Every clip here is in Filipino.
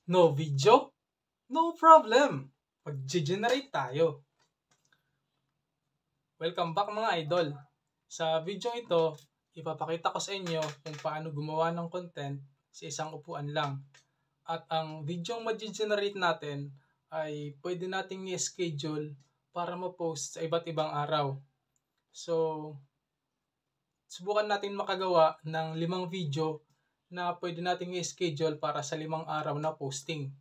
No video? No problem! Mag-generate tayo. Welcome back mga idol. Sa video ito, ipapakita ko sa inyo kung paano gumawa ng content sa isang upuan lang. At ang video mag-generate natin ay pwede nating i-schedule para ma-post sa iba't ibang araw. So, subukan natin makagawa ng 5 video na pwede nating i-schedule para sa 5 araw na posting.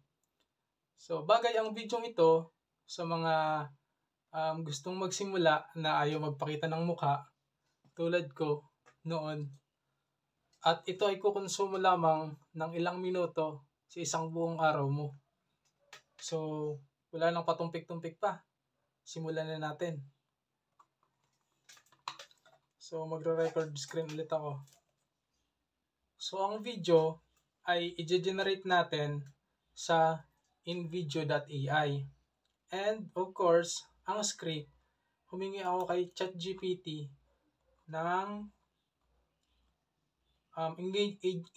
So, bagay ang video ito sa mga gustong magsimula na ayaw magpakita ng mukha tulad ko noon. At ito ay kukonsumo lamang ng ilang minuto sa isang buong araw mo. So, wala nang patumpik-tumpik pa. Simulan na natin. So, magre-record screen ulit ako. So, ang video ay i-generate natin sa invideo.ai. And, of course, ang script, humingi ako kay ChatGPT ng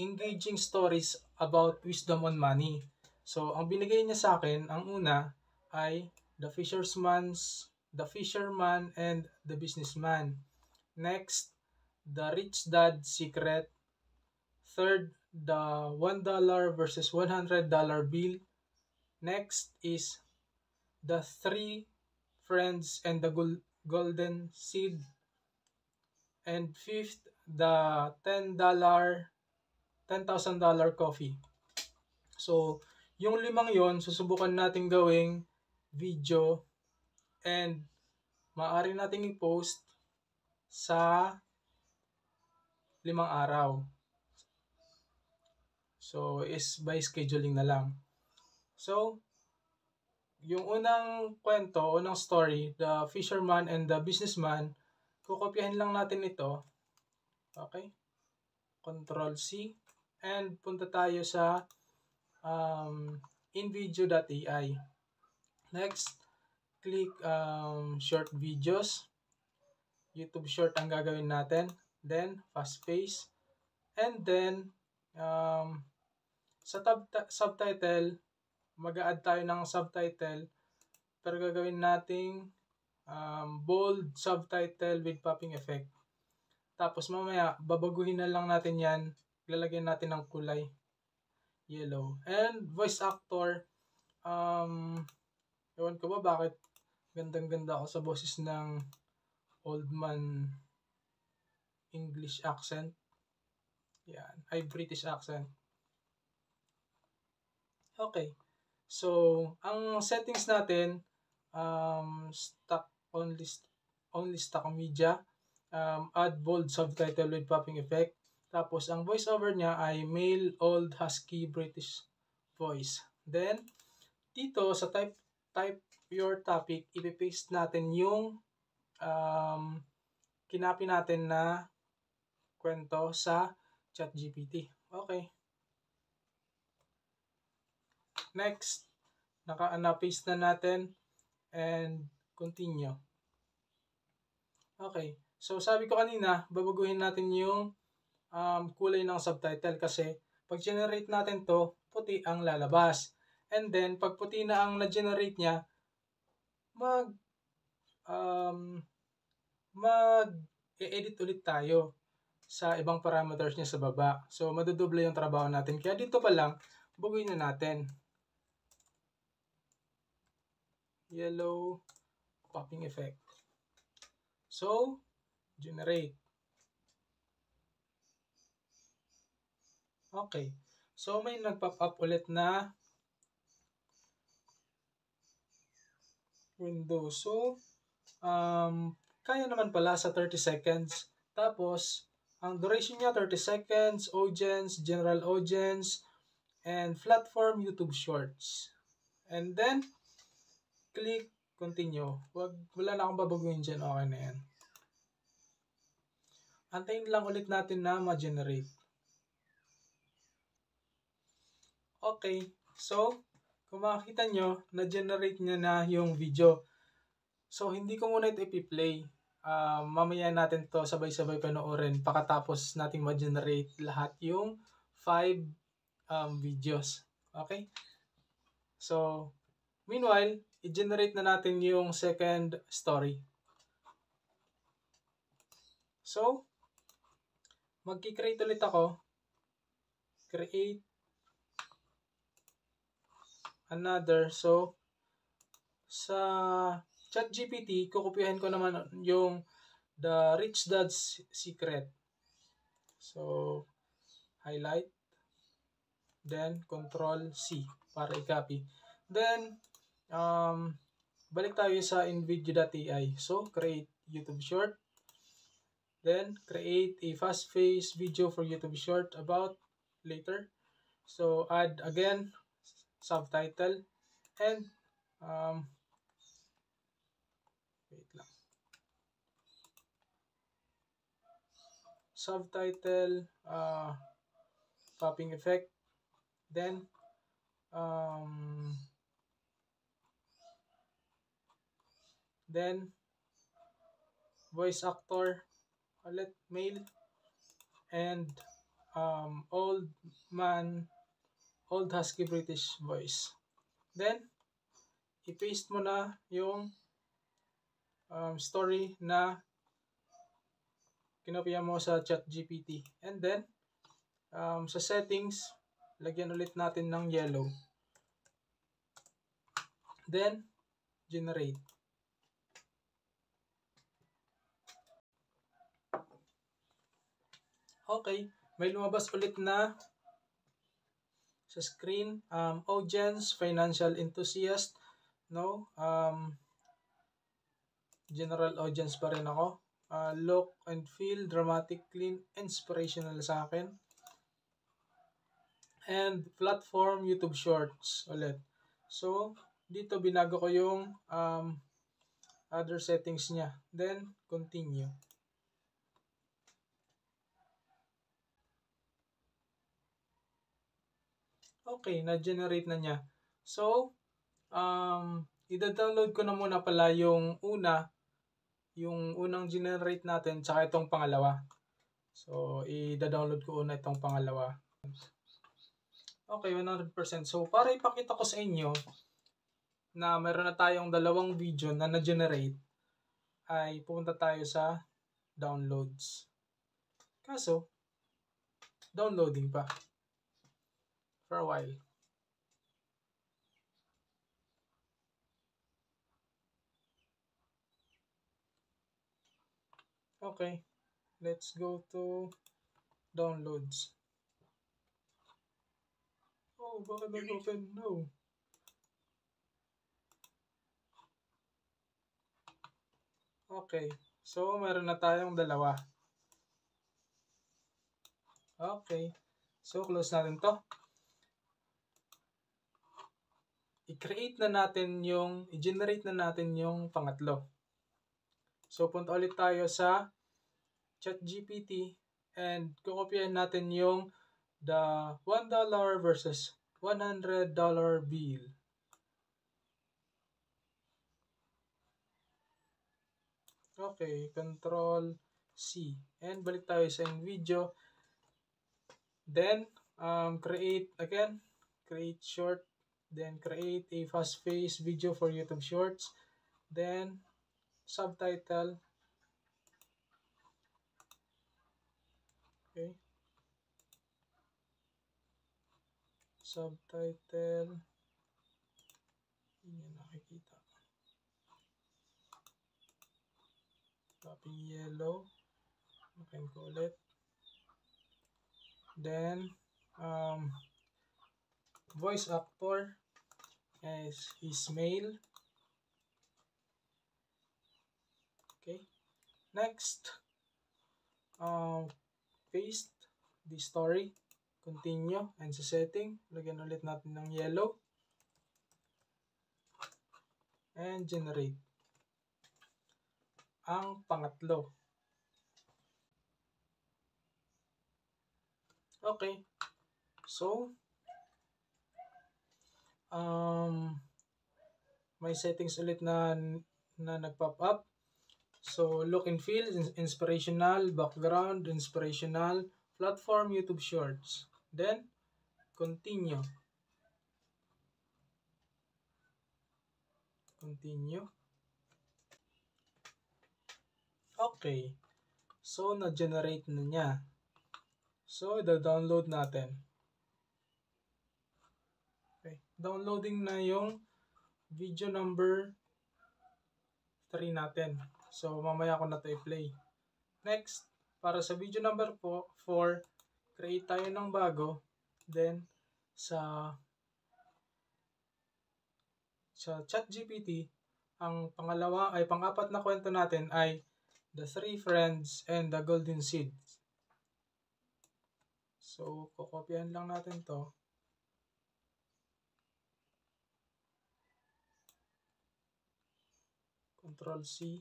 engaging stories about wisdom on money. So, ang binigay niya sa akin, ang una ay The Fisherman and the Businessman. Next, The Rich Dad Secret. Third, the $1 versus $100 bill. Next is The 3 Friends and the Golden Seed. And fifth, the $10,000 coffee. So, yung 5 yon susubukan natin gawing video and maaari nating i-post sa 5 araw. So, is by scheduling na lang. So, yung unang kwento, unang story, The Fisherman and the Businessman, kukopyahin lang natin ito. Okay? Control-C. And punta tayo sa invideo.ai. Next, click short videos. YouTube short ang gagawin natin. Then, fast pace. And then, sa subtitle, mag-a-add tayo ng subtitle. Pero gagawin nating bold subtitle with popping effect. Tapos mamaya, babaguhin na lang natin yan. Lalagyan natin ng kulay. Yellow. And voice actor, ewan ko ba bakit gandang-ganda ako sa boses ng old man English accent. Yan. Ay, British accent. Okay. So, ang settings natin, stock only stock media, add bold subtitle with popping effect. Tapos, ang voiceover niya ay male, old, husky, British voice. Then, dito sa type your topic, ipipaste natin yung kinapi natin na kwento sa ChatGPT. Okay. Next, na-paste na natin and continue. Okay. So, sabi ko kanina, babaguhin natin yung kulay ng subtitle kasi pag generate natin to, puti ang lalabas. And then, pag puti na ang na-generate niya, mag-edit ulit tayo sa ibang parameters niya sa baba. So, madudoble yung trabaho natin. Kaya dito pa lang, baguhin na natin. Yellow popping effect. So, generate. Okay. So, may nag-pop up ulit na window. So, kaya naman pala sa 30 seconds. Tapos, ang duration niya 30 seconds, audience, general audience, and platform YouTube Shorts. And then, click continue. Wala na akong babaguhin dyan. Okay na yan. Antayin lang ulit natin na ma-generate. Okay. So, kung makikita nyo, na-generate niya na yung video. So, hindi ko muna ito ipi-play. Mamaya natin to sabay-sabay panoorin pagkatapos nating ma-generate lahat yung 5 videos. Okay? So, meanwhile, i-generate na natin yung second story. So, magki-create ulit ako. Create another. So, sa ChatGPT, kukopyahin ko naman yung The Rich Dad's Secret. So, highlight. Then, Control C para i-copy. Then, balik tayo sa InVideo.ai. So, create YouTube short. Then, create a fast-paced video for YouTube short about later. So, add again, subtitle. And, wait lang. Subtitle, popping effect. Then, voice actor, ulit male, and old husky British voice. Then, i-paste mo na yung story na kinopya mo sa ChatGPT. And then, sa settings, lagyan ulit natin ng yellow. Then, generate. Okay, may lumabas ulit na sa screen. Audience, financial enthusiast. No, general audience pa rin ako. Look and feel, dramatic, clean, inspirational sa akin. And platform, YouTube Shorts ulit. So, dito binago ko yung other settings niya. Then, continue. Okay, na-generate na niya. So, i-download ko na muna pala yung unang generate natin, tsaka itong pangalawa. So, i-download ko una itong pangalawa. Okay, 100%. So, para ipakita ko sa inyo na meron na tayong dalawang video na na-generate, ay pupunta tayo sa downloads. Kaso, downloading pa. For a while. Okay, let's go to downloads. Oh, bakit nag-open? No. Okay, so meron na tayong dalawa. Okay, so close natin to. I-generate na natin yung pangatlo. So, punta ulit tayo sa ChatGPT and kukopyahin natin yung the $1 versus $100 bill. Okay, Control C. And balik tayo sa InVideo. Then, create short. Then, create a fast-paced video for YouTube Shorts. Then, subtitle. Okay. Subtitle. Hindi nakikita. Tapping yellow. Makin ko ulit. Then, voice actor is male. Okay. Next, paste the story. Continue. And sa setting, lagyan ulit natin ng yellow. And generate. Ang pangatlo. Okay. So, may settings ulit na nag-pop up. So, look and feel, inspirational, background, inspirational, platform, YouTube Shorts. Then, continue. Continue. Okay. So, na-generate na niya. So, i-download natin. Okay. Downloading na yung video number 3 natin. So, mamaya ko na ito i-play. Next, para sa video number 4, create tayo ng bago. Then, sa ChatGPT, ang pang-apat na kwento natin ay The 3 Friends and the Golden Seed. So, kokopyahan lang natin to. Control C.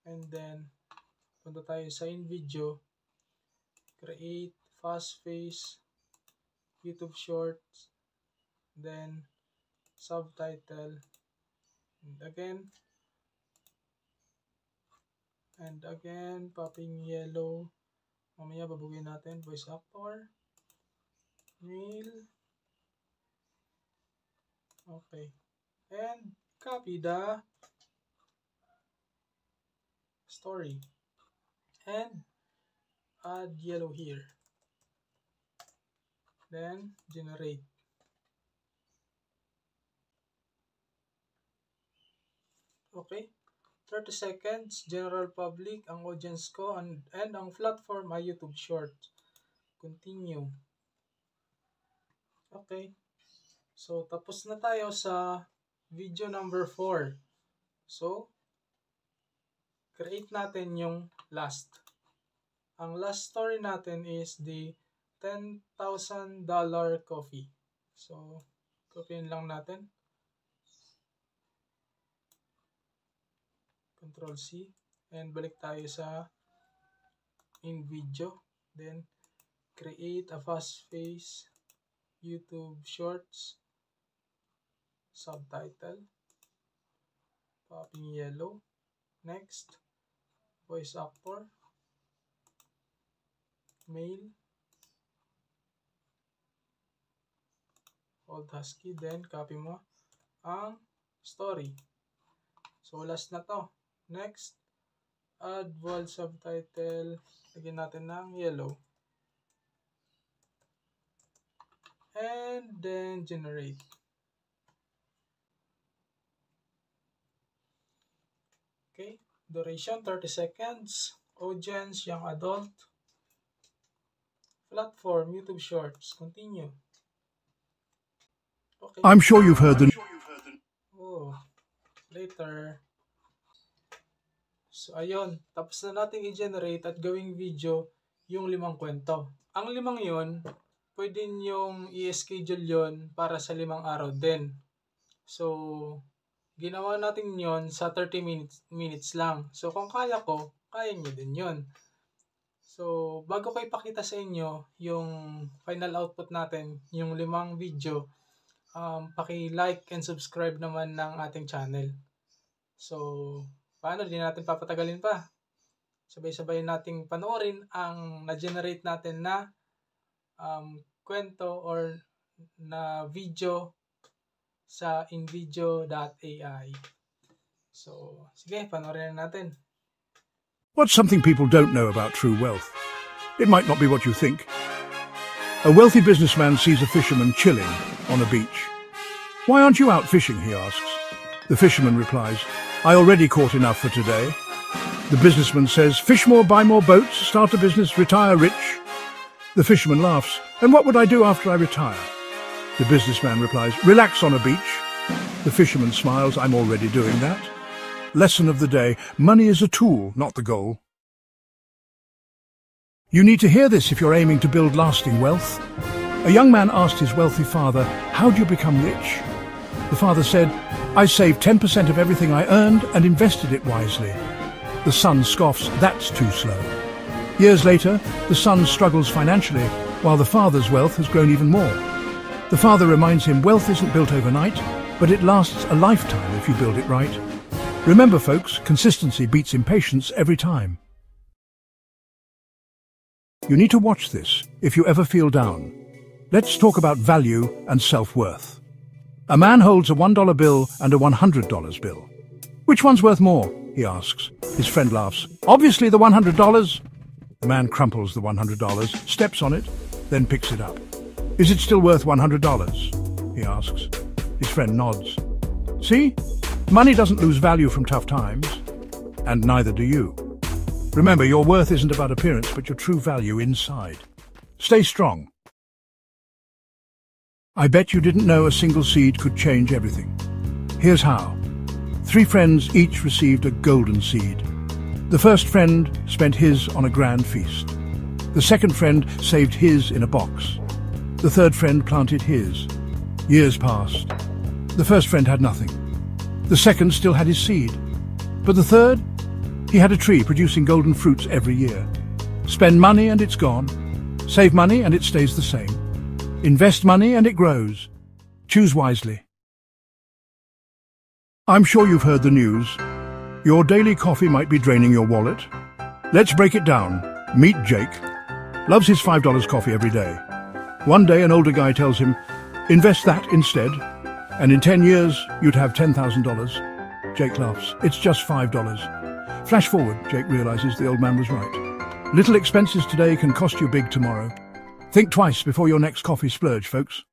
And then, punta tayo sa InVideo. Create fast face, YouTube Shorts, then subtitle, and again, popping yellow. Mamaya babugin natin, voice actor, mail. Okay. And copy the story. And add yellow here. Then generate. Okay. 30 seconds, general public, ang audience ko, and ang platform ay YouTube Shorts. Continue. Okay. So, tapos na tayo sa video number 4. So, create natin yung last. Ang last story natin is the $10,000 coffee. So, copyin lang natin. Control C. And balik tayo sa InVideo. Then, create a fast face YouTube Shorts. Subtitle. Popping yellow. Next. Voice actor. Mail. Old Husky. Then, copy mo ang story. So, last na to. Next, add bold subtitle. Lagyan natin ng yellow. And then generate. Okay. Duration 30 seconds. Audience, young adult. Platform, YouTube Shorts. Continue. Okay. I'm sure you've heard the... Oh, later. So, ayun. Tapos na natin i-generate at gawing video yung 5 kwento. Ang 5 yun, pwede nyong i-schedule yun para sa 5 araw din. So, ginawa natin yun sa 30 minutes lang. So, kung kaya ko, kaya nyo din yun. So, bago ko ipakita sa inyo yung final output natin, yung 5 video, paki-like and subscribe naman ng ating channel. So, paano, di natin papatagalin pa. Sabay-sabay nating panoorin ang na-generate natin na kwento or na video sa invideo.ai. So, sige, panoorin na natin. What's something people don't know about true wealth? It might not be what you think. A wealthy businessman sees a fisherman chilling on a beach. Why aren't you out fishing, he asks. The fisherman replies, I already caught enough for today. The businessman says, fish more, buy more boats, start a business, retire rich. The fisherman laughs, and what would I do after I retire? The businessman replies, relax on a beach. The fisherman smiles, I'm already doing that. Lesson of the day, money is a tool, not the goal. You need to hear this if you're aiming to build lasting wealth. A young man asked his wealthy father, how do you become rich? The father said, I saved 10% of everything I earned and invested it wisely. The son scoffs, that's too slow. Years later, the son struggles financially, while the father's wealth has grown even more. The father reminds him wealth isn't built overnight, but it lasts a lifetime if you build it right. Remember, folks, consistency beats impatience every time. You need to watch this if you ever feel down. Let's talk about value and self-worth. A man holds a $1 bill and a $100 bill. Which one's worth more? He asks. His friend laughs. Obviously the $100. The man crumples the $100, steps on it, then picks it up. Is it still worth $100? He asks. His friend nods. See? Money doesn't lose value from tough times, and neither do you. Remember, your worth isn't about appearance, but your true value inside. Stay strong. I bet you didn't know a single seed could change everything. Here's how. 3 friends each received a golden seed. The first friend spent his on a grand feast. The second friend saved his in a box. The third friend planted his. Years passed. The first friend had nothing. The second still had his seed. But the third? He had a tree producing golden fruits every year. Spend money and it's gone. Save money and it stays the same. Invest money and it grows. Choose wisely. I'm sure you've heard the news. Your daily coffee might be draining your wallet. Let's break it down. Meet Jake. Loves his $5 coffee every day. One day an older guy tells him, invest that instead, and in 10 years you'd have $10,000. Jake laughs. It's just $5. Flash forward, Jake realizes the old man was right. Little expenses today can cost you big tomorrow. Think twice before your next coffee splurge, folks.